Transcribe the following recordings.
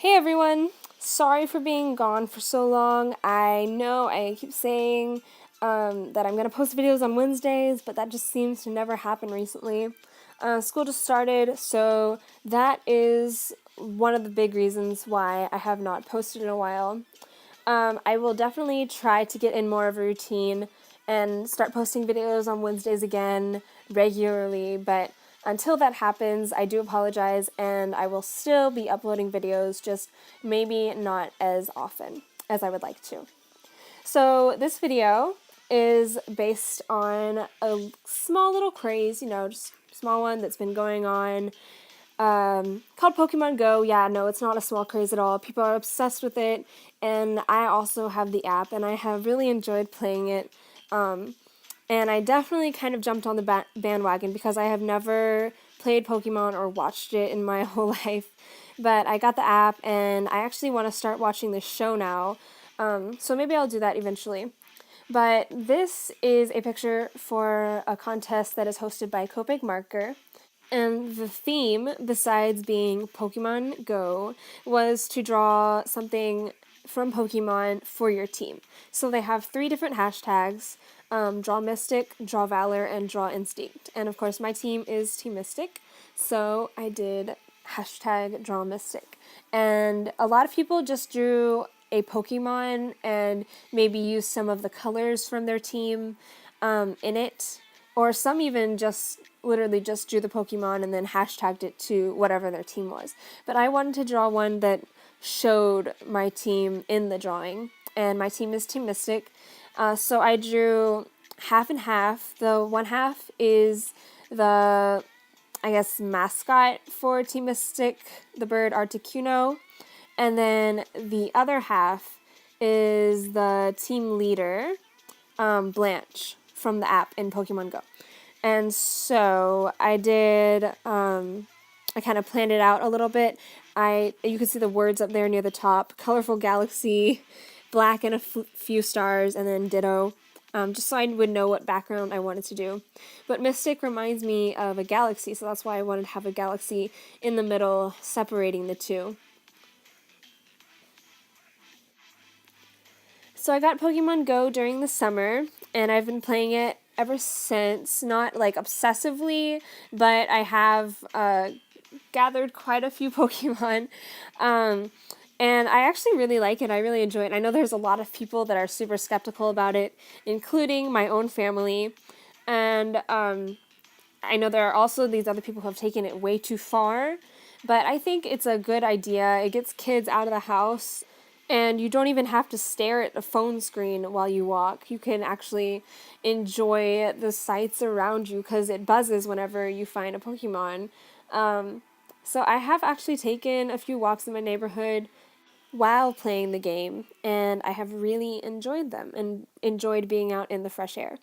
Hey everyone! Sorry for being gone for so long. I know I keep saying that I'm going to post videos on Wednesdays, but that just seems to never happen recently. School just started, so that is one of the big reasons why I have not posted in a while. I will definitely try to get in more of a routine and start posting videos on Wednesdays again regularly, but until that happens, I do apologize, and I will still be uploading videos, just maybe not as often as I would like to. So this video is based on a small little craze, just a small one that's been going on, called Pokemon Go. Yeah, no, it's not a small craze at all. People are obsessed with it, and I also have the app, and I have really enjoyed playing it. And I definitely kind of jumped on the bandwagon because I have never played Pokemon or watched it in my whole life. But I got the app, and I actually want to start watching the show now. So maybe I'll do that eventually. But this is a picture for a contest that is hosted by Copic Marker. And the theme, besides being Pokemon Go, was to draw something from Pokemon for your team. So they have 3 different hashtags, Drawmystic, Draw Valor, and Draw Instinct. And of course my team is Team Mystic, so I did hashtag Drawmystic. And a lot of people just drew a Pokemon and maybe used some of the colors from their team in it. Or some even just literally just drew the Pokemon and then hashtagged it to whatever their team was. But I wanted to draw one that showed my team in the drawing. And my team is Team Mystic. So I drew half and half. The one half is the, mascot for Team Mystic, the bird Articuno. And then the other half is the team leader, Blanche, from the app in Pokemon Go. And so I did, I kind of planned it out a little bit. You can see the words up there near the top, colorful galaxy, black and a few stars, and then ditto, just so I would know what background I wanted to do. But Mystic reminds me of a galaxy, so that's why I wanted to have a galaxy in the middle separating the two. So I got Pokemon Go during the summer, and I've been playing it ever since. Not like obsessively, but I have gathered quite a few Pokemon. And I actually really like it. I really enjoy it. I know there's a lot of people that are super skeptical about it, including my own family. And I know there are also these other people who have taken it way too far. But I think it's a good idea. It gets kids out of the house. And you don't even have to stare at a phone screen while you walk. You can actually enjoy the sights around you because it buzzes whenever you find a Pokemon. So I have actually taken a few walks in my neighborhood while playing the game, and I have really enjoyed them and enjoyed being out in the fresh air.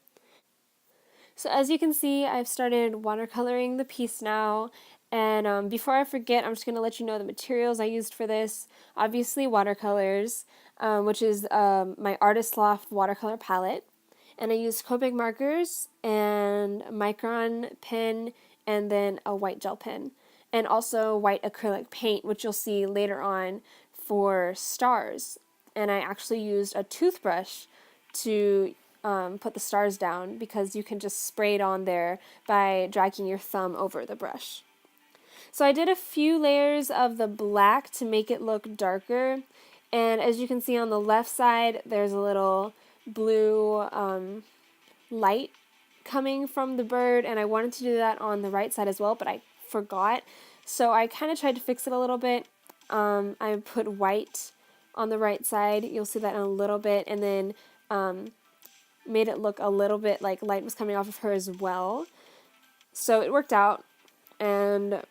So as you can see, I've started watercoloring the piece now, and before I forget, I'm just going to let you know the materials I used for this. Obviously watercolors, which is my Artist Loft watercolor palette, and I used Copic Markers and Micron pen and then a white gel pen, and also white acrylic paint, which you'll see later on for stars. And I actually used a toothbrush to put the stars down because you can just spray it on there by dragging your thumb over the brush. So I did a few layers of the black to make it look darker, and as you can see on the left side there's a little blue light coming from the bird, and I wanted to do that on the right side as well, but I forgot. So I kind of tried to fix it a little bit. I put white on the right side, you'll see that in a little bit, and then made it look a little bit like light was coming off of her as well. So it worked out, and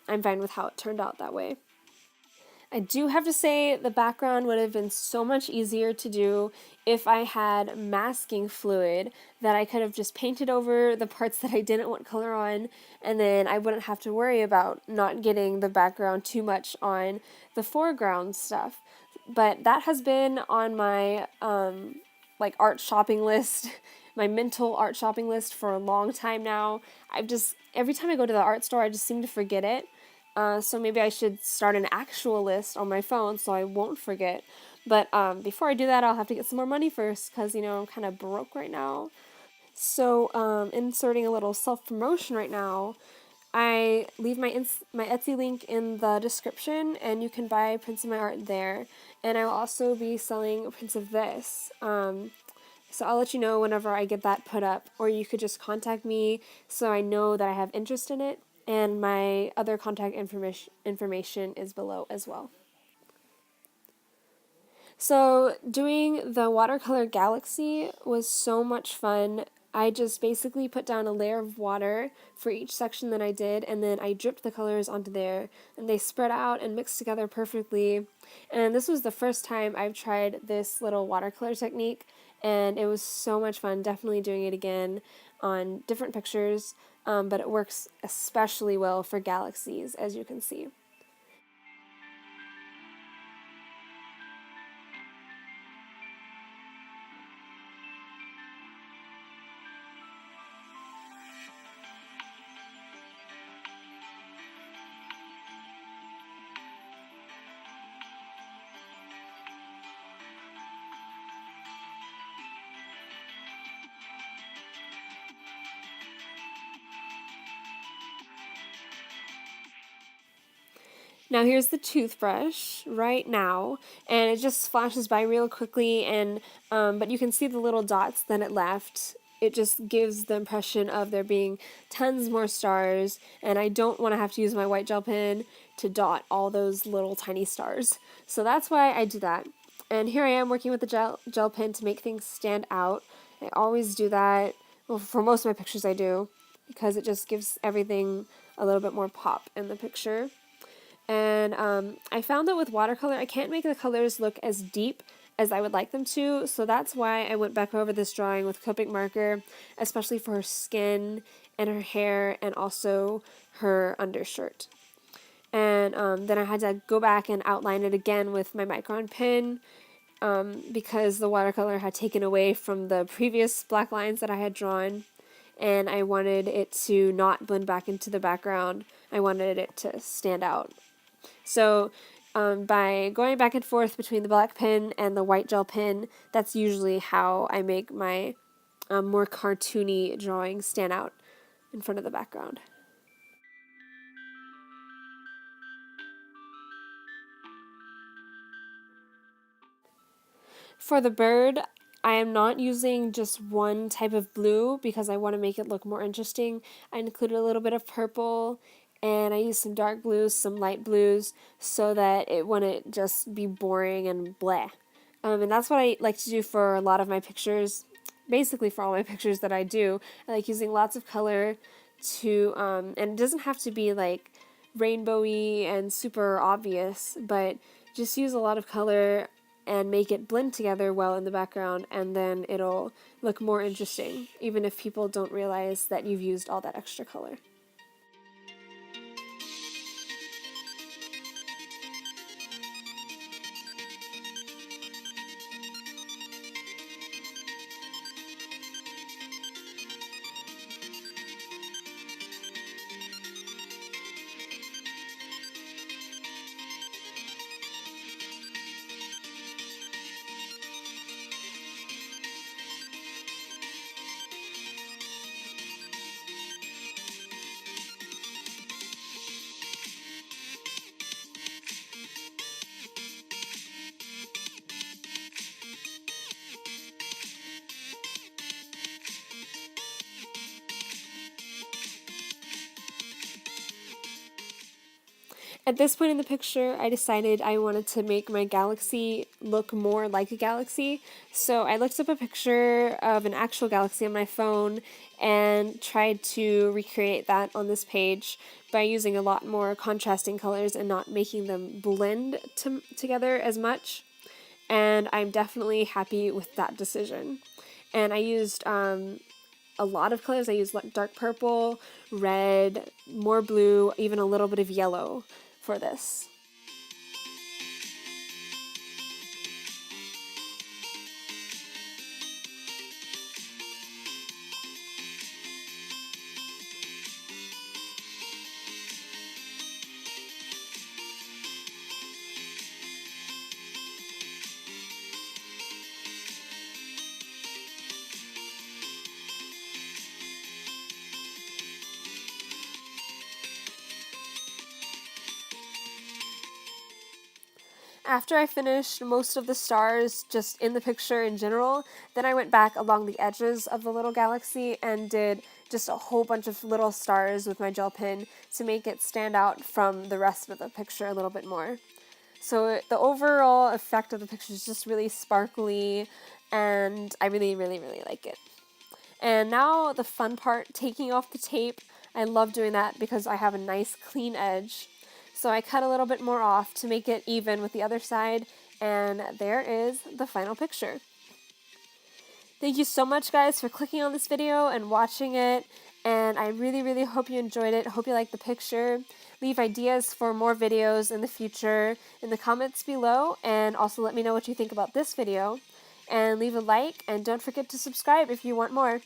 I'm fine with how it turned out that way. I do have to say the background would have been so much easier to do if I had masking fluid that I could have just painted over the parts that I didn't want color on, and then I wouldn't have to worry about not getting the background too much on the foreground stuff. But that has been on my art shopping list, my mental art shopping list for a long time now. Every time I go to the art store, I just seem to forget it. So maybe I should start an actual list on my phone so I won't forget. But before I do that, I'll have to get some more money first because, I'm kind of broke right now. So inserting a little self-promotion right now, I leave my Etsy link in the description, and you can buy prints of my art there. And I will also be selling prints of this. So I'll let you know whenever I get that put up, or you could just contact me so I know that I have interest in it. And my other contact information is below as well. So doing the watercolor galaxy was so much fun. I just basically put down a layer of water for each section that I did, and then I dripped the colors onto there, and they spread out and mixed together perfectly. And this was the first time I've tried this little watercolor technique, and it was so much fun. Definitely doing it again on different pictures, but it works especially well for galaxies, as you can see. Now here's the toothbrush right now, and it just flashes by real quickly, and but you can see the little dots that it left. It just gives the impression of there being tons more stars, and I don't want to have to use my white gel pen to dot all those little tiny stars. So that's why I do that. And here I am working with the gel pen to make things stand out. I always do that. Well, for most of my pictures I do, because it just gives everything a little bit more pop in the picture. And I found that with watercolor, I can't make the colors look as deep as I would like them to, so that's why I went back over this drawing with Copic marker, especially for her skin and her hair and also her undershirt. And then I had to go back and outline it again with my Micron pen because the watercolor had taken away from the previous black lines that I had drawn, and I wanted it to not blend back into the background. I wanted it to stand out. So by going back and forth between the black pen and the white gel pen, that's usually how I make my more cartoony drawings stand out in front of the background. For the bird, I am not using just one type of blue because I want to make it look more interesting. I included a little bit of purple, and I used some dark blues, some light blues, so that it wouldn't just be boring and bleh. And that's what I like to do for a lot of my pictures, basically for all my pictures that I do. I like using lots of color to, and it doesn't have to be like rainbowy and super obvious, but just use a lot of color and make it blend together well in the background, and then it'll look more interesting, even if people don't realize that you've used all that extra color. At this point in the picture, I decided I wanted to make my galaxy look more like a galaxy. So I looked up a picture of an actual galaxy on my phone and tried to recreate that on this page by using a lot more contrasting colors and not making them blend together as much. And I'm definitely happy with that decision. And I used a lot of colors. I used dark purple, red, more blue, even a little bit of yellow for this. After I finished most of the stars just in the picture in general, then I went back along the edges of the little galaxy and did just a whole bunch of little stars with my gel pen to make it stand out from the rest of the picture a little bit more. So the overall effect of the picture is just really sparkly, and I really, really, really like it. And now the fun part, taking off the tape. I love doing that because I have a nice clean edge. So I cut a little bit more off to make it even with the other side, and there is the final picture. Thank you so much, guys, for clicking on this video and watching it, and I really, really hope you enjoyed it. Hope you liked the picture. Leave ideas for more videos in the future in the comments below, and also let me know what you think about this video. And leave a like, and don't forget to subscribe if you want more.